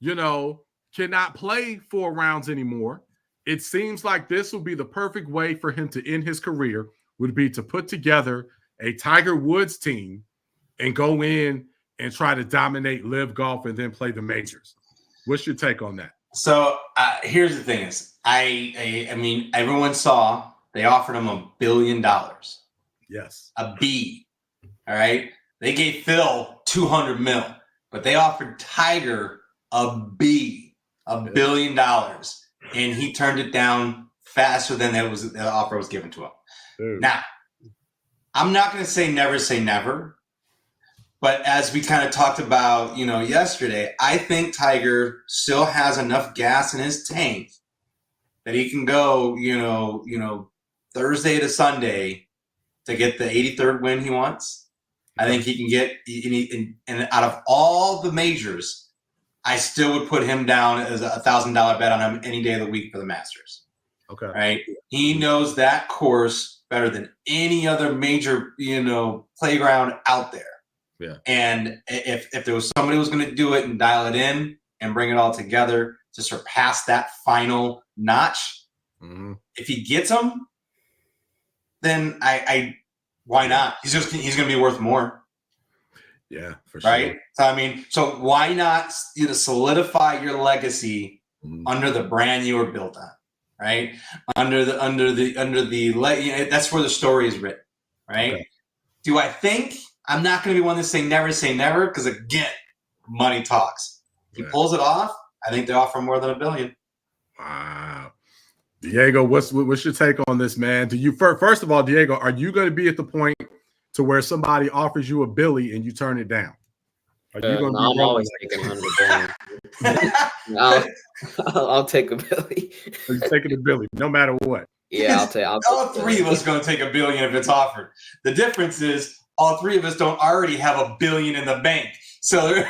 [SPEAKER 5] cannot play 4 rounds anymore. It seems like this will be the perfect way for him to end his career, would be to put together a Tiger Woods team and go in and try to dominate LIV Golf and then play the majors. What's your take on that?
[SPEAKER 7] So here's the thing is, I mean, everyone saw they offered him $1 billion.
[SPEAKER 5] Yes.
[SPEAKER 7] A B. All right. They gave Phil $200 million, but they offered Tiger a B, $1 billion. And he turned it down faster than the offer was given to him.
[SPEAKER 5] Dude.
[SPEAKER 7] Now, I'm not going to say never, but as we kind of talked about, yesterday, I think Tiger still has enough gas in his tank that he can go, Thursday to Sunday to get the 83rd win he wants. I think he can get, and out of all the majors, I still would put him down as a $1,000 bet on him any day of the week for the Masters.
[SPEAKER 5] Okay.
[SPEAKER 7] Right. He knows that course better than any other major, playground out there.
[SPEAKER 5] Yeah.
[SPEAKER 7] And if there was somebody who was going to do it and dial it in and bring it all together to surpass that final notch, if he gets them, then why not? He's going to be worth more.
[SPEAKER 5] Yeah, for sure.
[SPEAKER 7] Right. So why not solidify your legacy under the brand you were built on? right? That's where the story is written, right?
[SPEAKER 5] Okay.
[SPEAKER 7] Do I think I'm not going to be one to say never? Because again, money talks. If he pulls it off, I think they offer more than $1 billion.
[SPEAKER 5] Wow. Diego, what's your take on this, man? Do you first of all, Diego, are you going to be at the point to where somebody offers you $1 billion and you turn it down? Are you going to be
[SPEAKER 6] I'm always taking $100 billion. I'll take $1 billion.
[SPEAKER 5] You're taking $1 billion, no matter what.
[SPEAKER 6] Yeah, I'll take.
[SPEAKER 7] All three of us going to take $1 billion if it's offered. The difference is all three of us don't already have $1 billion in the bank, so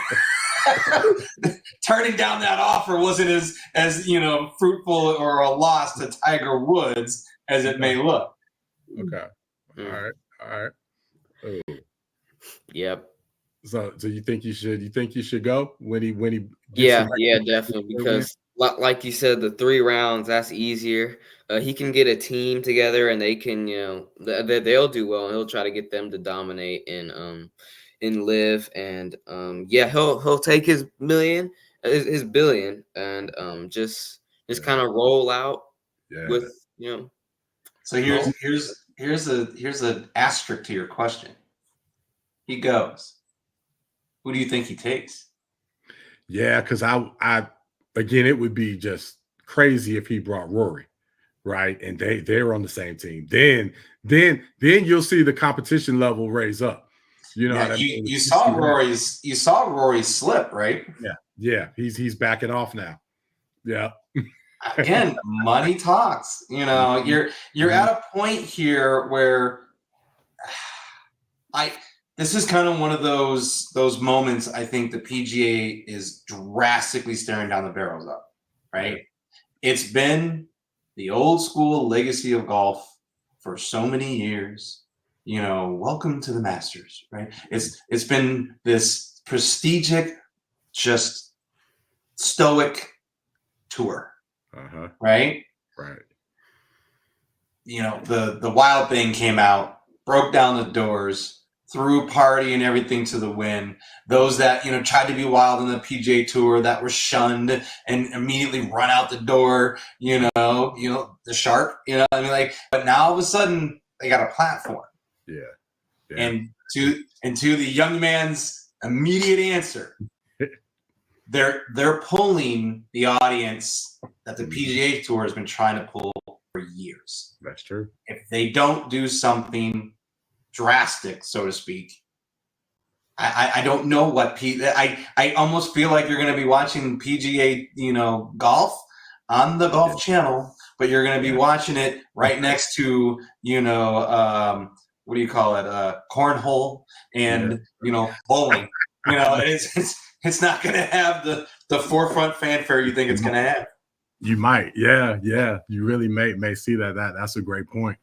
[SPEAKER 7] turning down that offer wasn't as fruitful or a loss to Tiger Woods as it may look.
[SPEAKER 5] Okay. All right. Oh.
[SPEAKER 6] Yep.
[SPEAKER 5] So you think you should go when he
[SPEAKER 6] yeah, definitely, because like you said, the 3 rounds, that's easier. He can get a team together and they can, they'll do well, and he'll try to get them to dominate in LIV, and he'll take his billion, and just kind of roll out with.
[SPEAKER 7] So here's an asterisk to your question. He goes. Who do you think he takes?
[SPEAKER 5] Yeah, because I again, it would be just crazy if he brought Rory, right? And they're on the same team. Then you'll see the competition level raise up. You know what I mean?
[SPEAKER 7] You saw Rory's slip, right?
[SPEAKER 5] Yeah. He's backing off now. Yeah.
[SPEAKER 7] Again, money talks. You're at a point here where this is kind of one of those moments. I think the PGA is drastically staring down the barrels of, right? It's been the old school legacy of golf for so many years. Welcome to the Masters, right? It's been this prestigious, just stoic tour, right?
[SPEAKER 5] Right.
[SPEAKER 7] The Wild thing came out, broke down the doors, threw party and everything to the wind. Those that tried to be wild on the PGA Tour that were shunned and immediately run out the door. The shark. But now all of a sudden they got a platform.
[SPEAKER 5] Yeah.
[SPEAKER 7] And to the young man's immediate answer, they're pulling the audience that the PGA Tour has been trying to pull for years.
[SPEAKER 5] That's true.
[SPEAKER 7] If they don't do something drastic, so to speak, I don't know what I almost feel like you're going to be watching PGA golf on the Golf Channel, but you're going to be watching it right next to what do you call it, cornhole and bowling. It's not going to have the forefront fanfare you think it's going to have.
[SPEAKER 5] You might, yeah. You really may see that. That's a great point.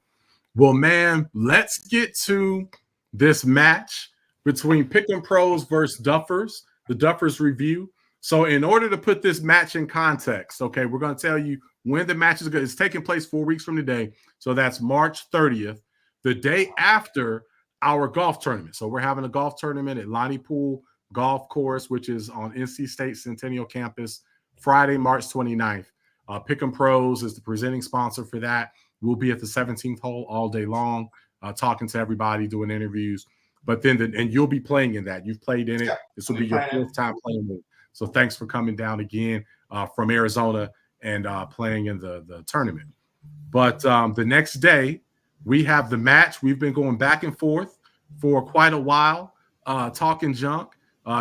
[SPEAKER 5] Well, man, let's get to this match between Pick'em Pros versus Duffers, the Duffers review. So in order to put this match in context, okay, we're going to tell you when the match is good. It's taking place 4 weeks from today. So that's March 30th, the day after our golf tournament. So we're having a golf tournament at Lonnie Pool Golf Course, which is on NC State Centennial Campus, Friday, March 29th. Pick'em Pros is the presenting sponsor for that. We'll be at the 17th hole all day long, talking to everybody, doing interviews. But then, and you'll be playing in that. You've played in it. Yeah, this will be your 4th time playing it. So thanks for coming down again from Arizona and playing in the tournament. But the next day, we have the match. We've been going back and forth for quite a while, talking junk.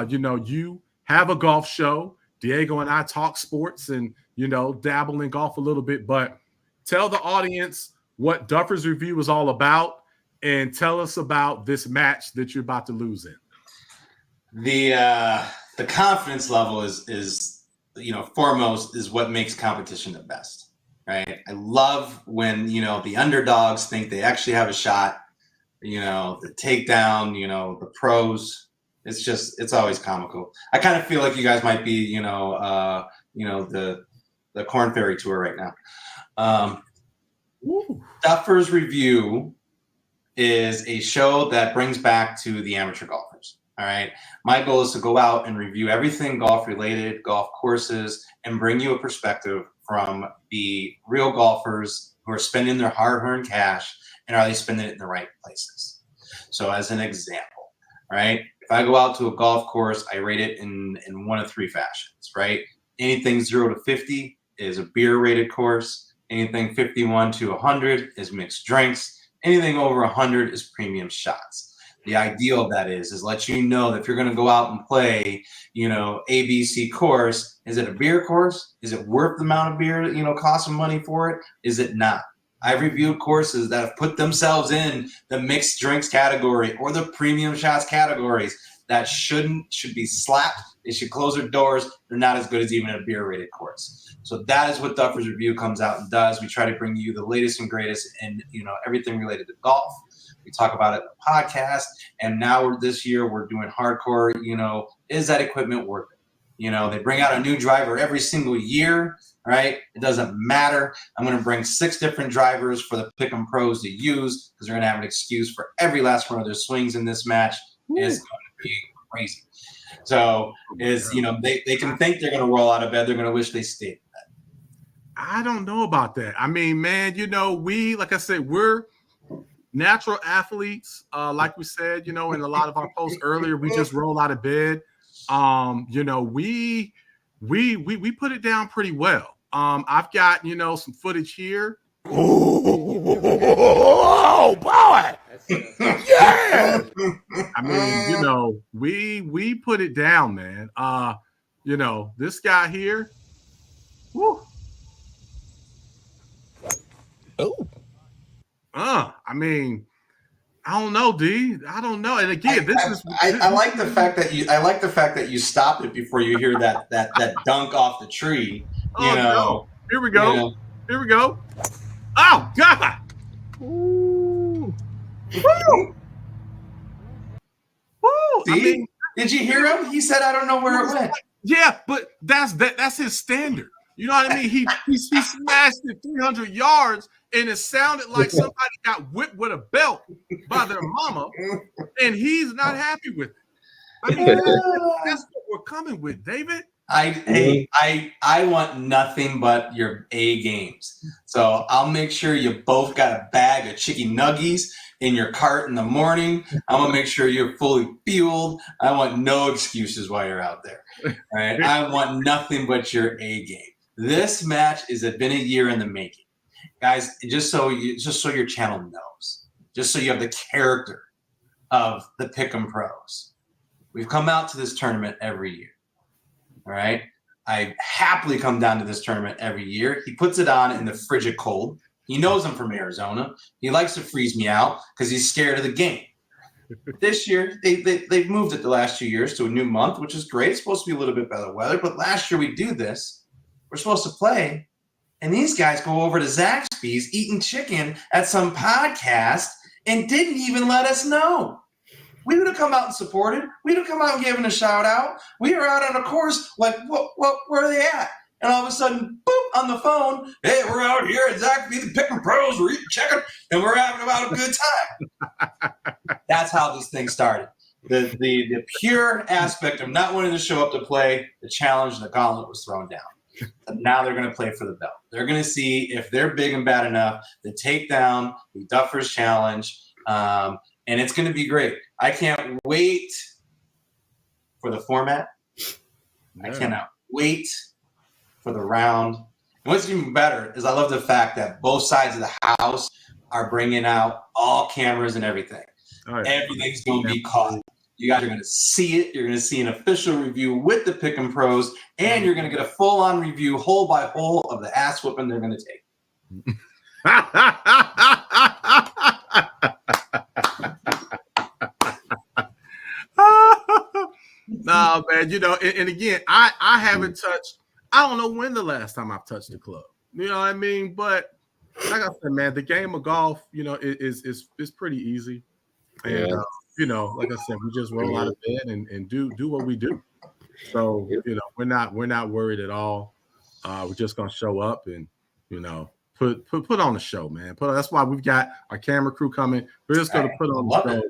[SPEAKER 5] You have a golf show. Diego and I talk sports and, dabble in golf a little bit. But tell the audience what Duffer's Review is all about and tell us about this match that you're about to lose in.
[SPEAKER 7] The confidence level is foremost is what makes competition the best, right? I love when, the underdogs think they actually have a shot, the takedown, the pros. It's always comical. I kind of feel like you guys might be, the Corn Ferry Tour right now. Duffer's Review is a show that brings back to the amateur golfers. All right. My goal is to go out and review everything golf related, golf courses, and bring you a perspective from the real golfers who are spending their hard-earned cash, and are they spending it in the right places? So as an example, right? If I go out to a golf course, I rate it in one of three fashions, right? Anything 0 to 50 is a beer-rated course. Anything 51 to 100 is mixed drinks. Anything over 100 is premium shots. The ideal of that is let you know that if you're going to go out and play, ABC course, is it a beer course? Is it worth the amount of beer, cost some money for it? Is it not? I've reviewed courses that have put themselves in the mixed drinks category or the premium shots categories that should be slapped. They should close their doors. They're not as good as even a beer rated course. So that is what Duffer's Review comes out and does. We try to bring you the latest and greatest and, everything related to golf. We talk about it in the podcast. And now this year we're doing hardcore, is that equipment worth it? They bring out a new driver every single year, right? It doesn't matter. I'm going to bring 6 different drivers for the Pick'em Pros to use because they're going to have an excuse for every last one of their swings in this match. It's going to be crazy. So they can think they're going to roll out of bed. They're going to wish they stayed in bed.
[SPEAKER 5] I don't know about that. I mean, man, like I said, we're natural athletes. Like we said, in a lot of our posts earlier, we just roll out of bed. We put it down pretty well. I've got, some footage here. Oh boy. Yeah. I mean, we put it down, man. This guy here. Woo.
[SPEAKER 8] Oh.
[SPEAKER 5] I mean, I don't know, D. I don't know. And again,
[SPEAKER 7] I like the fact that you stopped it before you hear that dunk off the tree.
[SPEAKER 5] No. Here we go. Here we go. Oh God. Ooh. Woo. Woo.
[SPEAKER 7] See? Did you hear him? He said, "I don't know where it went."
[SPEAKER 5] Yeah, but that's his standard. You know what I mean? He smashed it 300 yards, and it sounded like somebody got whipped with a belt by their mama, and he's not happy with it. I mean, that's what we're coming with, David.
[SPEAKER 7] I want nothing but your A games. So I'll make sure you both got a bag of chicken nuggies in your cart in the morning. I'm gonna make sure you're fully fueled. I want no excuses while you're out there. All right. I want nothing but your A game. This match has been a year in the making, guys. Just so your channel knows, just so you have the character of the Pick'em Pros. We've come out to this tournament every year. All right. I happily come down to this tournament every year. He puts it on in the frigid cold. He knows I'm from Arizona. He likes to freeze me out because he's scared of the game. This year, they've moved it the last 2 years to a new month, which is great. It's supposed to be a little bit better weather. But last year we do this. We're supposed to play. And these guys go over to Zaxby's eating chicken at some podcast and didn't even let us know. We would have come out and supported. We'd have come out and given a shout out. We were out on a course like, what, where are they at? And all of a sudden, boop, on the phone, hey, we're out here at Zaxby's, the Pick'em Pros, we're eating chicken, and we're having about a good time. That's how this thing started. The pure aspect of not wanting to show up to play, the challenge, the gauntlet was thrown down. And now they're going to play for the belt. They're going to see if they're big and bad enough to take down the Duffer's challenge, and it's going to be great. I can't wait for the format. Yeah. I cannot wait for the round. And what's even better is I love the fact that both sides of the house are bringing out all cameras and everything. Oh, yeah. Everything's going to be caught. You guys are going to see it. You're going to see an official review with the Pick'em Pros, and you're going to get a full-on review, hole by hole, of the ass whooping they're going to take.
[SPEAKER 5] No, man, and again, I haven't touched, I don't know when the last time I've touched the club. You know what I mean? But like I said, man, the game of golf, is pretty easy. And like I said, we just roll out of bed and do what we do. So, we're not worried at all. We're just gonna show up and, put on the show, man. That's why we've got our camera crew coming. We're just gonna put on the show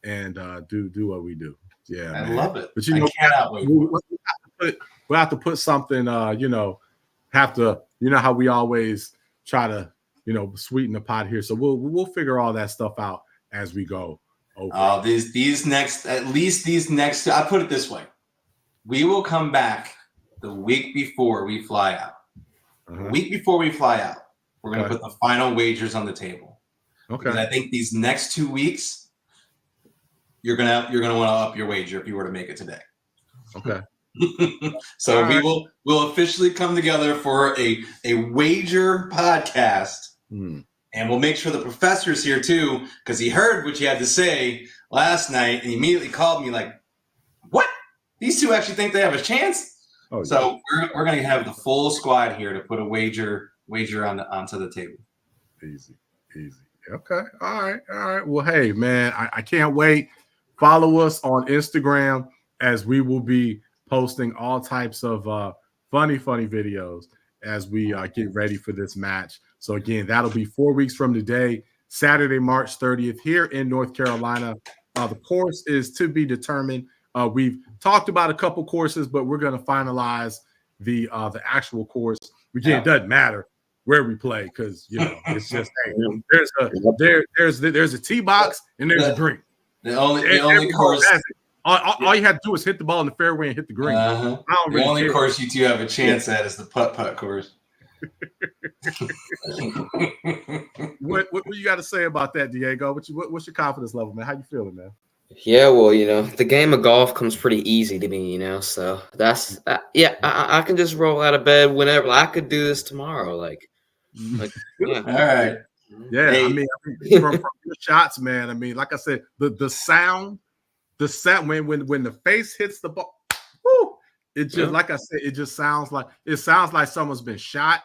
[SPEAKER 5] and do what we do. Yeah,
[SPEAKER 7] I love it.
[SPEAKER 5] But I cannot wait. We'll have to put something, have to, you know how we always try to, you know, sweeten the pot here. So we'll figure all that stuff out as we go over.
[SPEAKER 7] These next, I put it this way. We will come back the week before we fly out. The week before we fly out, we're going to put the final wagers on the table.
[SPEAKER 5] Okay.
[SPEAKER 7] Because I think these next 2 weeks, you're gonna want to up your wager if you were to make it today.
[SPEAKER 5] Okay.
[SPEAKER 7] So we'll officially come together for a wager podcast, and we'll make sure the professor's here too, because he heard what you had to say last night and he immediately called me like, "What? These two actually think they have a chance?"
[SPEAKER 5] Oh,
[SPEAKER 7] so we're gonna have the full squad here to put a wager onto the table.
[SPEAKER 5] Easy. Okay. All right. Well, hey, man, I can't wait. Follow us on Instagram as we will be posting all types of funny videos as we get ready for this match. So again, that'll be 4 weeks from today, Saturday, March 30th, here in North Carolina. The course is to be determined. We've talked about a couple courses, but we're going to finalize the actual course. Again, it doesn't matter where we play because, you know, it's just there's a tee box and there's a green.
[SPEAKER 7] The only course.
[SPEAKER 5] All you have to do is hit the ball in the fairway and hit the green.
[SPEAKER 7] The only course you two have a chance at is the putt course.
[SPEAKER 5] What you got to say about that, Diego? What's your confidence level, man? How you feeling, man?
[SPEAKER 6] Yeah, well, you know, the game of golf comes pretty easy to me, you know, so that's I can just roll out of bed whenever. I could do this tomorrow, like yeah.
[SPEAKER 7] All right.
[SPEAKER 5] Yeah, hey. I mean from your shots, man. I mean, like I said, the sound when the face hits the ball, whoo, it just like I said, it just sounds like someone's been shot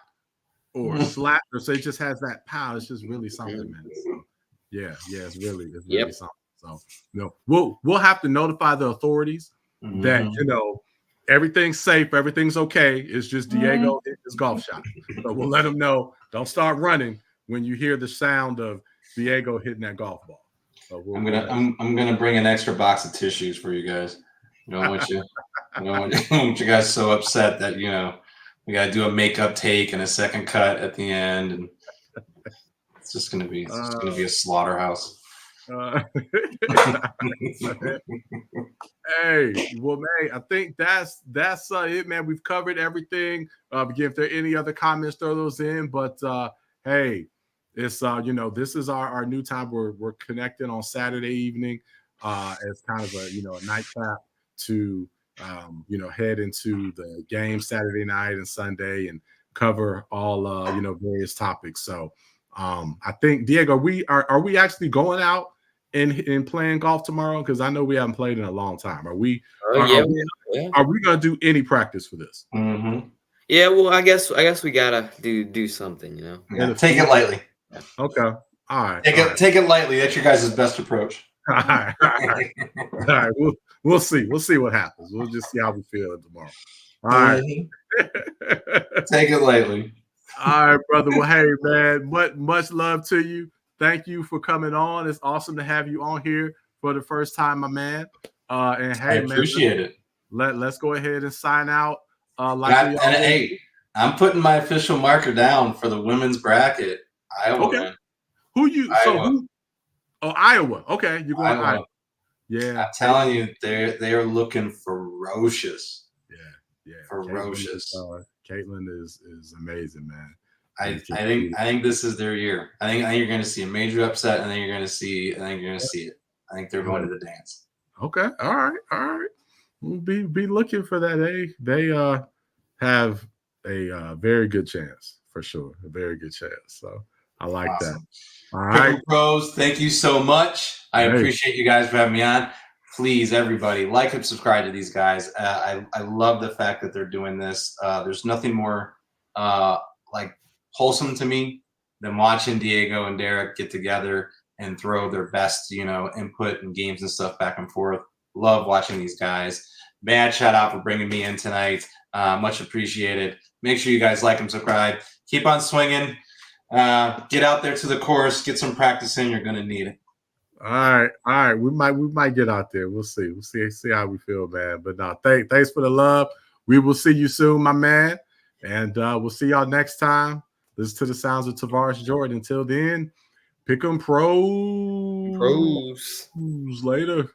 [SPEAKER 5] or slapped, or so it just has that power. It's just really something, man. So, yeah, it's really something. So, you know, we'll have to notify the authorities that, you know, everything's safe, everything's okay. It's just Diego hit his golf shot. So we'll let them know. Don't start running when you hear the sound of Diego hitting that golf ball. So I'm
[SPEAKER 7] gonna bring an extra box of tissues for you guys. I don't want you guys so upset that, you know, we gotta do a makeup take and a second cut at the end, and it's just gonna be a slaughterhouse.
[SPEAKER 5] Hey, well, man, I think that's it, man. We've covered everything. Again, if there are any other comments, throw those in. But hey, it's you know, this is our new time. We're connecting on Saturday evening as kind of a, you know, a nightcap to you know, head into the game Saturday night and Sunday and cover all you know, various topics. So I think, Diego, are we actually going out and playing golf tomorrow? Because I know we haven't played in a long time. Are we gonna do any practice for this?
[SPEAKER 6] Yeah, well, I guess we gotta do something, you know.
[SPEAKER 7] Yeah, take it lightly.
[SPEAKER 5] Okay. All right.
[SPEAKER 7] Take it lightly. That's your guys' best approach.
[SPEAKER 5] All right. We'll see. We'll see what happens. We'll just see how we feel tomorrow. All right.
[SPEAKER 7] Take it lightly.
[SPEAKER 5] All right, brother. Well, hey, man, much love to you. Thank you for coming on. It's awesome to have you on here for the first time, my man. And hey,
[SPEAKER 7] I appreciate it.
[SPEAKER 5] Let's go ahead and sign out.
[SPEAKER 7] Hey, I'm putting my official marker down for the women's bracket. Iowa. Okay.
[SPEAKER 5] Iowa. Iowa. Okay, you're going Iowa. Yeah,
[SPEAKER 7] I'm telling you, they are looking ferocious.
[SPEAKER 5] Yeah,
[SPEAKER 7] ferocious.
[SPEAKER 5] Caitlin is amazing, man.
[SPEAKER 7] I think this is their year. I think you're going to see a major upset, and then you're going to see it. I think they're going to the dance.
[SPEAKER 5] Okay, all right. We'll be looking for that. They have a very good chance for sure. A very good chance. So I like that. All right,
[SPEAKER 7] pros. Thank you so much. I appreciate you guys for having me on. Please, everybody, like and subscribe to these guys. I love the fact that they're doing this. There's nothing more like wholesome to me than watching Diego and Derrick get together and throw their best, you know, input and games and stuff back and forth. Love watching these guys. Mad shout out for bringing me in tonight. Much appreciated. Make sure you guys like and subscribe. Keep on swinging. Get out there to the course. Get some practice in. You're gonna need it.
[SPEAKER 5] All right. We might get out there. We'll see. We'll see how we feel, man. But no, thanks for the love. We will see you soon, my man. And we'll see y'all next time. Listen to the sounds of Tavares Jordan. Until then, pick 'em pros.
[SPEAKER 6] Pros.
[SPEAKER 5] Later.